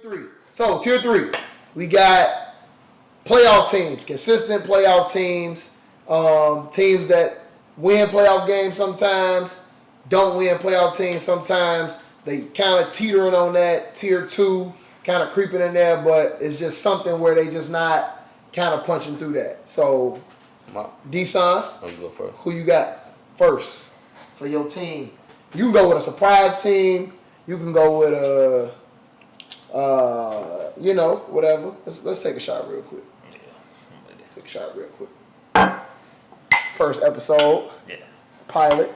3. So, tier 3. We got playoff teams, consistent playoff teams, teams that win playoff games sometimes, don't win playoff teams sometimes. They kind of teetering on that tier 2, kind of creeping in there, but it's just something where they just not kind of punching through that. So, D-Son, who you got first for your team? You can go with a surprise team. You can go with whatever. Let's take a shot real quick. Yeah. Take a shot real quick. First episode. Yeah. Pilot.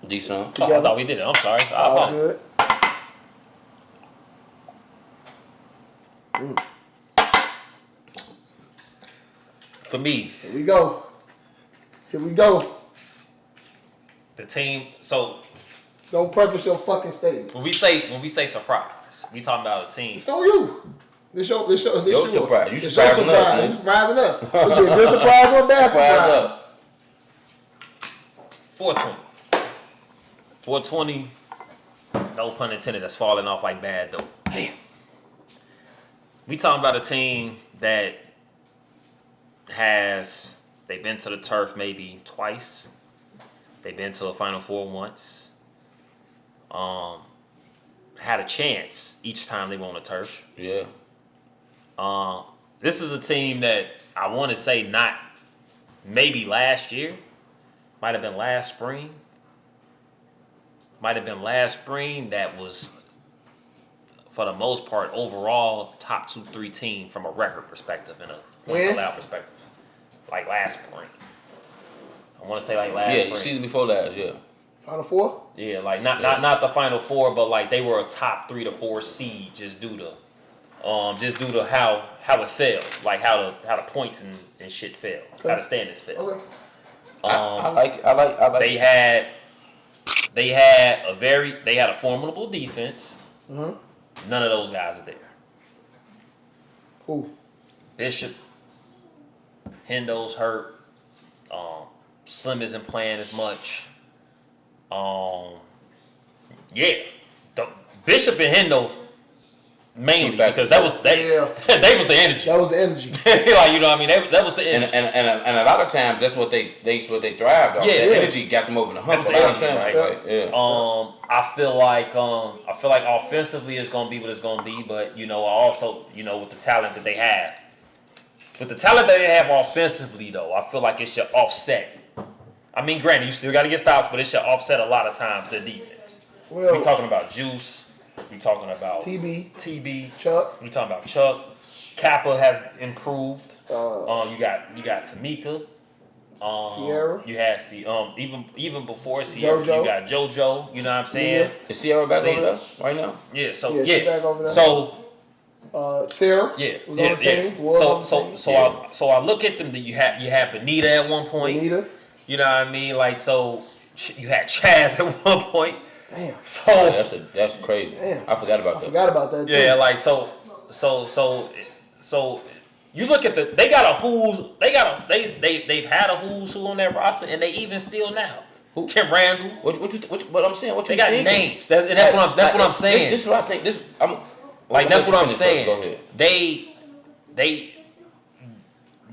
D-Son. Oh, I thought we did it. I'm sorry. All good. For me. Here we go. The team. So. Don't preface your fucking statement. When we say surprise, we talking about a team. It's on you. This your surprise. You surprising us. You surprising us. We get a good surprise or a bad surprise. 420. 420. No pun intended. That's falling off like bad dope. Damn. We talking about a team that they've been to the turf maybe twice. They've been to the Final Four once. Had a chance each time they were on the turf. Yeah. This is a team that I want to say not maybe last year. Might have been last spring. That was, for the most part, overall top 2-3 team from a record perspective and a points allowed perspective. Like last spring. I want to say like last spring. Yeah, season before last, yeah. Final Four? Yeah, like not the Final Four, but like they were a top 3 to 4 seed just due to how it fell, like how the points and shit fell, okay. how the standings fell. Okay. I like. They had a formidable defense. Mm-hmm. None of those guys are there. Who? Bishop, Hendo's hurt. Slim isn't playing as much. Bishop and Hendo mainly because they was the energy. That was the energy. Like, you know what I mean? That was the energy. And a lot of times that's what they thrived on. Yeah, that energy got them over the hump. I feel like offensively it's gonna be what it's gonna be, but I also with the talent that they have. With the talent that they have offensively though, I feel like it should offset. I mean, granted, you still got to get stops, but it should offset a lot of times the defense. Well, we talking about Juice. We talking about TB. Chuck. We talking about Chuck. Kappa has improved. You got Tamika. Sierra. You had even before Sierra, JoJo. you got JoJo. You know what I'm saying? Is Sierra back over there right now? Yeah. So she's back over there. So. Sarah was on the team. So I look at them. That you had Benita at one point. Benita. You know what I mean? Like, so you had Chaz at one point. Damn. So that's crazy. Damn. I forgot about that too. Yeah, like so you look at they've had a who's who on that roster and they even still now. Who? Kim Randall. What I'm saying? What they you got thinking? names. That's what I'm saying. This is what I think. That's what I'm saying. Go ahead.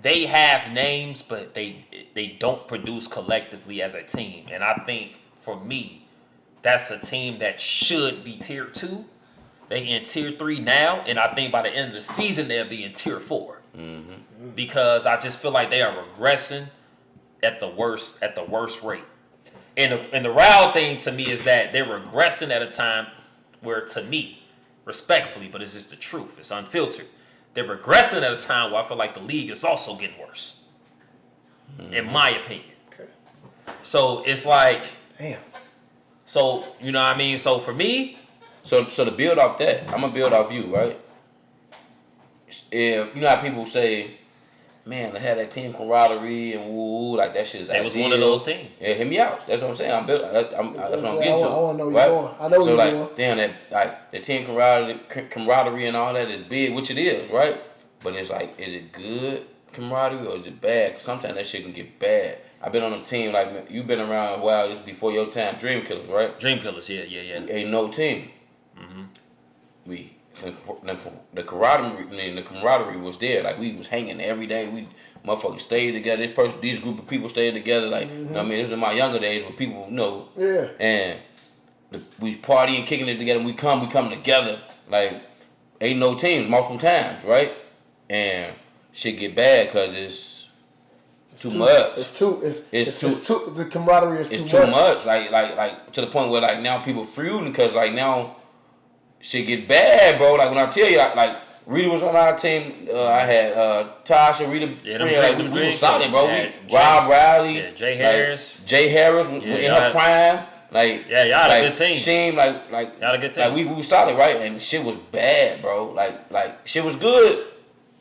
They have names, but they don't produce collectively as a team. And I think for me, that's a team that should be tier 2. They in tier 3 now, and I think by the end of the season they'll be in tier 4. Mm-hmm. Because I just feel like they are regressing at the worst rate. And the wild thing to me is that they're regressing at a time where, to me, respectfully, but it's just the truth. It's unfiltered. They're regressing at a time where I feel like the league is also getting worse, in my opinion. Okay. So it's like, damn. So you know what I mean. So for me, so to build off that, I'm gonna build off you, right? If you know how people say, man, they had that team camaraderie and woo, like that shit's. It was one of those teams. Yeah, hit me out. That's what I'm saying. That's what I'm getting to. I want to know where you're going. I know where you're going. Damn, that like the team camaraderie and all that is big, which it is, right? But it's like, is it good camaraderie or is it bad? 'Cause sometimes that shit can get bad. I've been on a team like you've been around a while. Just before your time, Dream Killers, right? Dream Killers, yeah. Ain't no team. Mm-hmm. We the camaraderie was there. Like we was hanging every day. We motherfuckers stayed together. These group of people stayed together. Like you know what I mean, it was in my younger days where people and we partying, kicking it together. We come together. Like ain't no teams multiple times, right? And shit get bad because it's too much. It's too. The camaraderie is too much. It's too much. Like to the point where like now people feuding because like now shit get bad, bro. Like when I tell you, like Rita was on our team. I had Tasha, Rita. Yeah, we were solid, bro. Rob Riley. Jay Harris. Jay Harris was in her prime. Like y'all had a good team. Sheem, like y'all had a good team. Like we were solid, right? And shit was bad, bro. Like shit was good.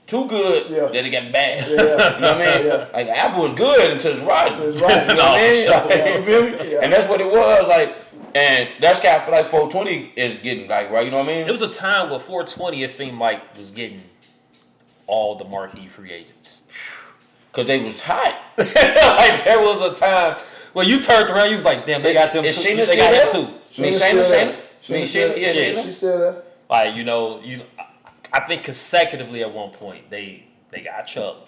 Too good that it got bad. Yeah. You know what I mean? Yeah. Like Apple was good until it's rotten. You know what I mean? Like, you feel me? Yeah. And that's what it was. Like, and that's kind of feel like 420 is getting like right. You know what I mean? It was a time where 420 it seemed like was getting all the marquee free agents because they was hot. Like there was a time where you turned around, you was like, damn, they got them. Is two. Sheena They got them too. Sheena. She's still there. Like I think consecutively at one point they got Chuck,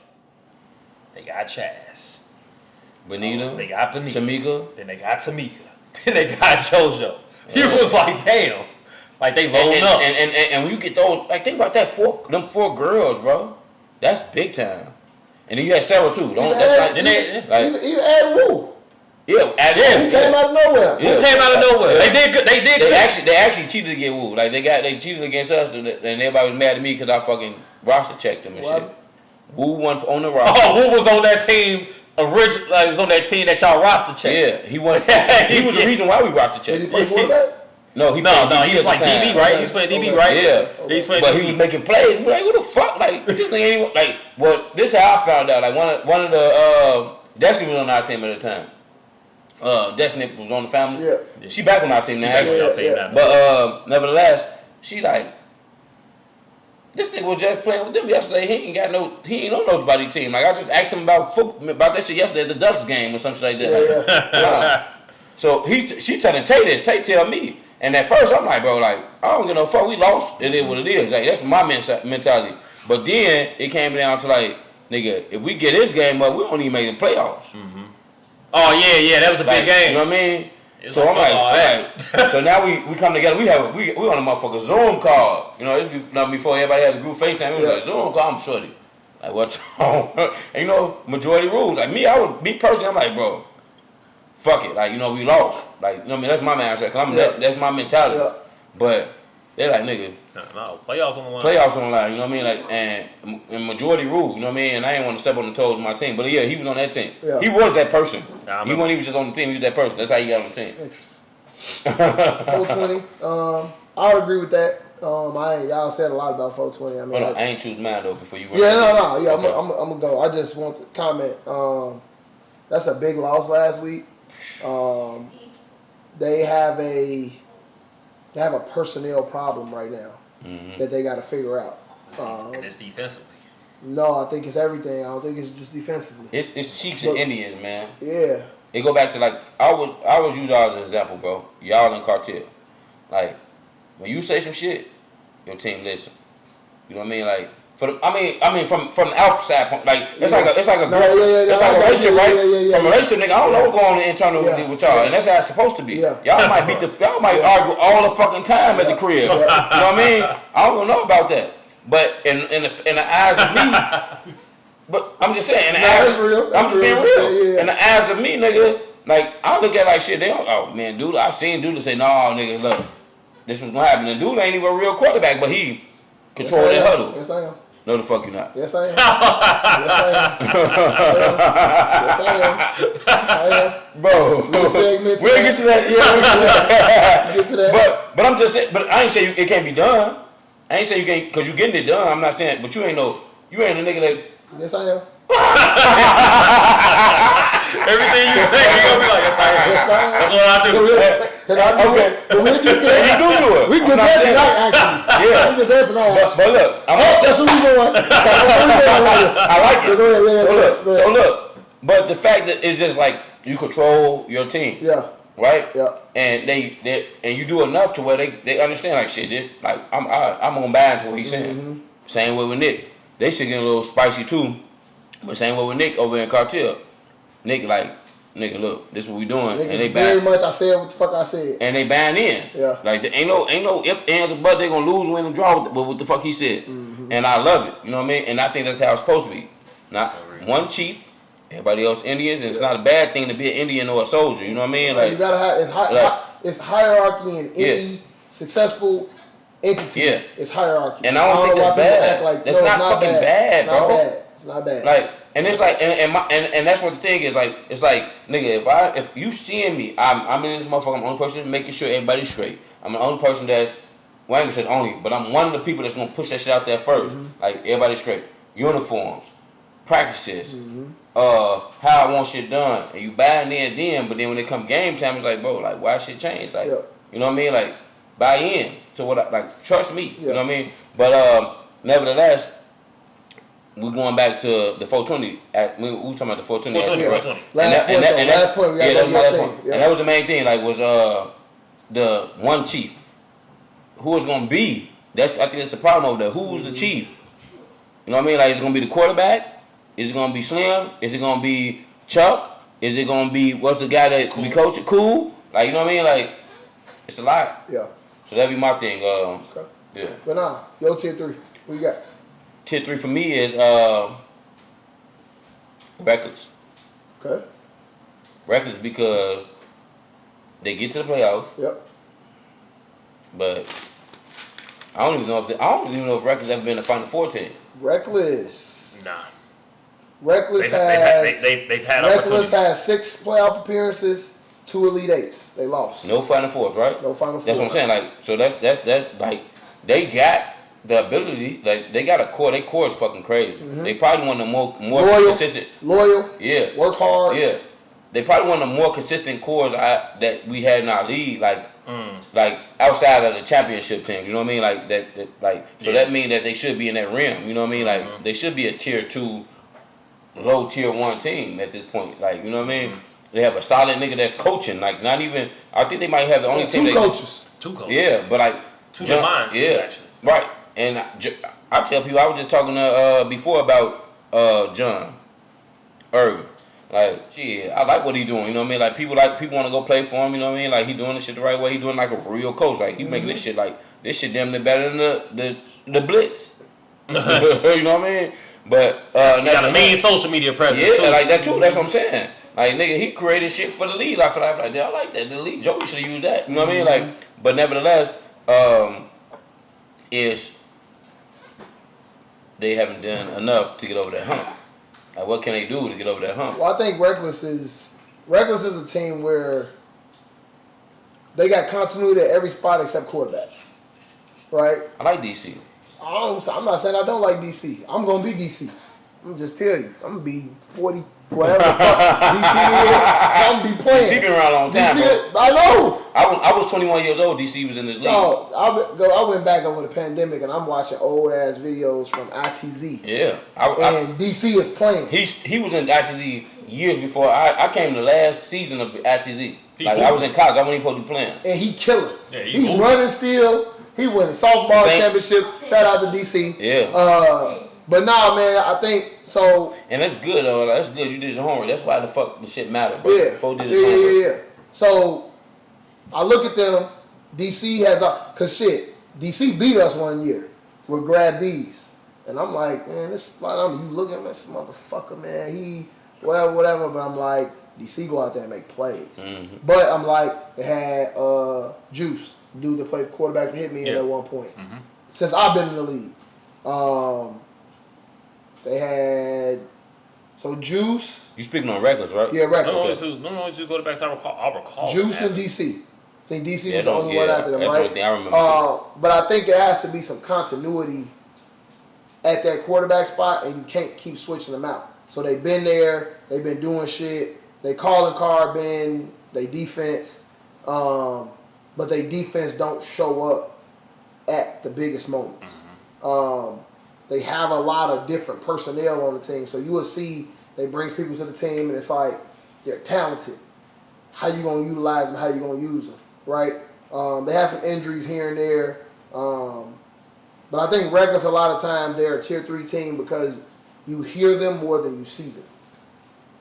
they got Chaz, Benita, they got Benita, Tamika, then they got Tamika, then they got JoJo. He was like, damn, like they loading up. And when you get those, like think about that them four girls, bro. That's big time. And then you had Sarah too. Even add Woo. Yeah, Who came out of nowhere. Who came out of nowhere? They did good. They actually cheated to get Woo. Like they cheated against us, and everybody was mad at me because I fucking roster checked them and shit. Woo won on the roster. Oh, Woo was on that team. Like was on that team that y'all roster checked. Yeah, he won. He was the reason why we roster checked. Did he play quarterback? No, he was like DB, right? He's playing DB, right? Yeah, he's playing but DB. he was making plays. We're like, what the fuck? Like this thing ain't like. Well, this is how I found out. Like one of the Destiny was on our team at the time. Destiny was on the family. Yeah. She back on our team now. Yeah. But nevertheless, she like this nigga was just playing with them yesterday. He ain't know nobody team. Like I just asked him about that shit yesterday at the Ducks game or something like that. Yeah. So she telling Tay this. Tay tell me. And at first I'm like, bro, like I don't give no fuck. We lost. It is what it is. Like that's my mentality. But then it came down to like, nigga, if we get this game up, we don't even make the playoffs. Mm-hmm. Oh yeah, that was a big game. You know what I mean? So I'm like, so now we come together. We on a motherfucker Zoom call. You know, before everybody had the group FaceTime, we was like Zoom call. I'm shorty. Like what's wrong? And you know, majority rules. Like me personally, I'm like, bro, fuck it. Like you know, we lost. Like you know, what I mean, that's my mindset. Cause that's my mentality. Yeah. But they're like, nigga. No, playoffs on the line. Playoffs on the line, you know what I mean? Like, and majority rule, you know what I mean? And I didn't want to step on the toes of my team. But yeah, he was on that team. Yeah. He was that person. He wasn't even just on the team, he was that person. That's how he got on the team. Interesting. 420. I would agree with that. Y'all said a lot about 420. I mean, I ain't choose mine though before you went. Yeah, no. Yeah, okay. I'm gonna go. I just want to comment. That's a big loss last week. They have a personnel problem right now that they got to figure out. And it's defensively. No, I think it's everything. I don't think it's just defensively. It's Chiefs and Indians, man. Yeah. It go back to like I was use y'all as an example, bro. Y'all in cartel. Like when you say some shit, your team listen. You know what I mean? Like I mean from the outside point, like it's like a relationship, right? From a relationship, nigga, I don't know what's going on internally with y'all, and that's how it's supposed to be. Yeah. Y'all might argue all the fucking time at the crib. You know what I mean? I don't know about that, but in the eyes of me, but I'm just saying, I'm just being real. Yeah. In the eyes of me, nigga, like I look at like shit. They don't. Oh man, dude, I've seen dude say, no, nigga, look, this was gonna happen. And dude ain't even a real quarterback, but he control that huddle. Yes, I am. No, the fuck you not. Yes, I am. Yes, I am. Bro, we'll get to that. Yeah, we'll get to that. But I'm just saying. But I ain't say it can't be done. I ain't say you can't because you getting it done. I'm not saying. But you ain't a nigga that. Yes, I am. Everything you say, you gonna be like, yes, I am. Yes, I am. That's what I do. Okay. We'll get to that. You do it. We can get that tonight, actually. Yeah. We can get that tonight, actually. But look, that's where we going. I like it. Go ahead. So look, but the fact that it's just like you control your team. Yeah. right? Yeah. And they and you do enough to where they understand like shit. This like I'm gonna buy into what he's saying. Mm-hmm. Same way with Nick. They should get a little spicy too. But same way with Nick over in Cartel. Nick like, nigga, look, this is what we doing. Niggas And they very much I said what the fuck I said. And they buying in. Yeah. Like there ain't no ifs, ands, or buts. They gonna lose, win, and draw with what the fuck he said. Mm-hmm. And I love it. You know what I mean? And I think that's how it's supposed to be. Not one chief, everybody else Indians, and it's not a bad thing to be an Indian or a soldier. You know what I mean? Like you gotta have it's hierarchy in any successful entity. Yeah. It's hierarchy. And I don't think that's bad. Act like, That's not fucking bad, bro. It's not bad. Like, and it's like, and that's what the thing is. Like, it's like, nigga, if you seeing me, I'm in this motherfucker. I'm the only person making sure everybody's straight. I'm the only person that's, well, I ain't gonna say only, but I'm one of the people that's gonna push that shit out there 1st. Like, everybody's straight. Uniforms, practices, how I want shit done, and you buying in then. But then when it come game time, it's like, bro, like, why shit change? Like, you know what I mean? Like, buy in to what trust me. You know what I mean? But nevertheless, we're going back to the 420. We were talking about the 420. 420. Last point. We got to your team. And that was the main thing. Like, was the one chief. Who was gonna be? I think that's the problem over there. Who's the chief? You know what I mean? Like, is it gonna be the quarterback? Is it gonna be Slim? Is it gonna be Chuck? Is it gonna be what's the guy that be coaching? Cool. Like, you know what I mean? Like, it's a lot. Yeah. So that'd be my thing. Okay. Yeah. But nah, your tier 3. What you got? Tier 3 for me is Reckless. Okay. Reckless because they get to the playoffs. Yep. But I don't even know if Reckless ever been a Final Four team. Reckless. Nah. Reckless they've had Reckless has 6 playoff appearances, 2 Elite Eights. They lost. No Final Fours, right? No Final Fours. That's what I'm saying. Like, so that's like they got the ability. Like, they got a core. Their core is fucking crazy. They probably one of the more consistent. Loyal. Yeah. Work hard. Yeah. They probably one of the more consistent cores that we had in our league. Like outside of the championship teams. You know what I mean? Like that so that means that they should be in that rim. You know what I mean? Like they should be a tier 2, low tier 1 team at this point. Like, you know what I mean? They have a solid nigga that's coaching. Like, not even. I think they might have the only team. 2 coaches. 2 coaches. Yeah, but like 2 good minds. Yeah, Actually. Right. And I tell people, I was just talking to before about John Irvin. Like, shit, I like what he doing. You know what I mean? Like, people want to go play for him. You know what I mean? Like, he doing this shit the right way. He doing like a real coach. Like, he making this shit damn near better than the blitz. You know what I mean? But he got a main social media presence. Yeah, like that too. That's what I'm saying. Like, nigga, he created shit for the league. I feel like I like that. The league, Joey should have used that. You know what I mean? Like, but nevertheless, is they haven't done enough to get over that hump. Like, what can they do to get over that hump? Well, I think Reckless is a team where they got continuity at every spot except quarterback. Right? I like DC. I'm not saying I don't like DC. I'm gonna be DC. I'm gonna just tell you. I'm gonna be 40, whatever the fuck DC is. I'm gonna be playing. DC been around a long time. DC, I know. I was 21 years old. DC was in this league. No, I went back over the pandemic and I'm watching old ass videos from ITZ. Yeah, and DC is playing. He was in ITZ years before I came the last season of ITZ. I was in college. I wasn't even supposed to be playing. And he killing. Yeah, he running still. He winning softball championships. Shout out to DC. Yeah. But nah, man, I think so. And that's good though. That's good. You did your homework. That's why the fuck the shit matter. Bro. Yeah. So I look at them. DC has cause shit. DC beat us one year with Grab D's, and I'm like, man, this spot. You looking at this motherfucker, man. He whatever. But I'm like, DC go out there and make plays. But I'm like, they had Juice, dude that played quarterback for Hit Me at one point. Since I've been in the league. They had Juice. You speaking on Reckless, right? Yeah, Reckless. No, only two quarterbacks I recall. Juice and DC. I think DC was the only one after them, that's right? One thing I remember. But I think there has to be some continuity at that quarterback spot, and you can't keep switching them out. So they've been there. They've been doing shit. They calling card been they defense, but they defense don't show up at the biggest moments. They have a lot of different personnel on the team. So you will see they brings people to the team and it's like they're talented. how you gonna utilize them, how you gonna use them, right? They have some injuries here and there, but I think Reckless a lot of times they're a tier 3 team because you hear them more than you see them.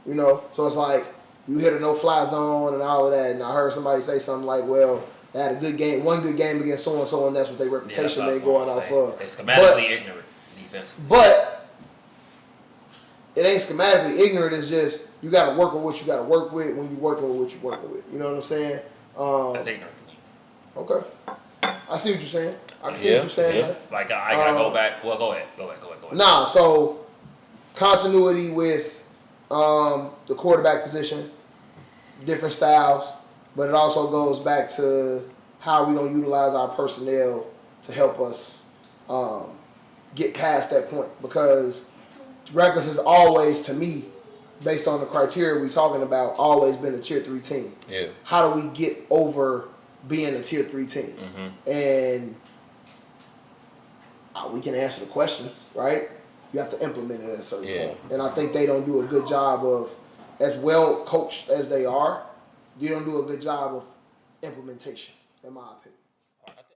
You know, so it's like you hit a no-fly zone and all of that. And I heard somebody say something like, "Well, they had a good game, one good game against so and so, and that's what their reputation they going off of." They're schematically ignorant defensively. But it ain't schematically ignorant. It's just you got to work with what you got to work with when you working with what you working with. You know what I'm saying? That's ignorant to me. Okay, I see what you're saying. I see what you're saying. Yeah. Like I gotta go back. Well, go ahead. Nah, so continuity with the quarterback position, different styles, but it also goes back to how we gonna utilize our personnel to help us get past that point. Because Reckless has always, to me, based on the criteria we're talking about, always been a tier 3 team. Yeah. How do we get over being a tier 3 team? And we can answer the questions, right? You have to implement it at a certain point. And I think they don't do a good job of, as well coached as they are, you don't do a good job of implementation, in my opinion.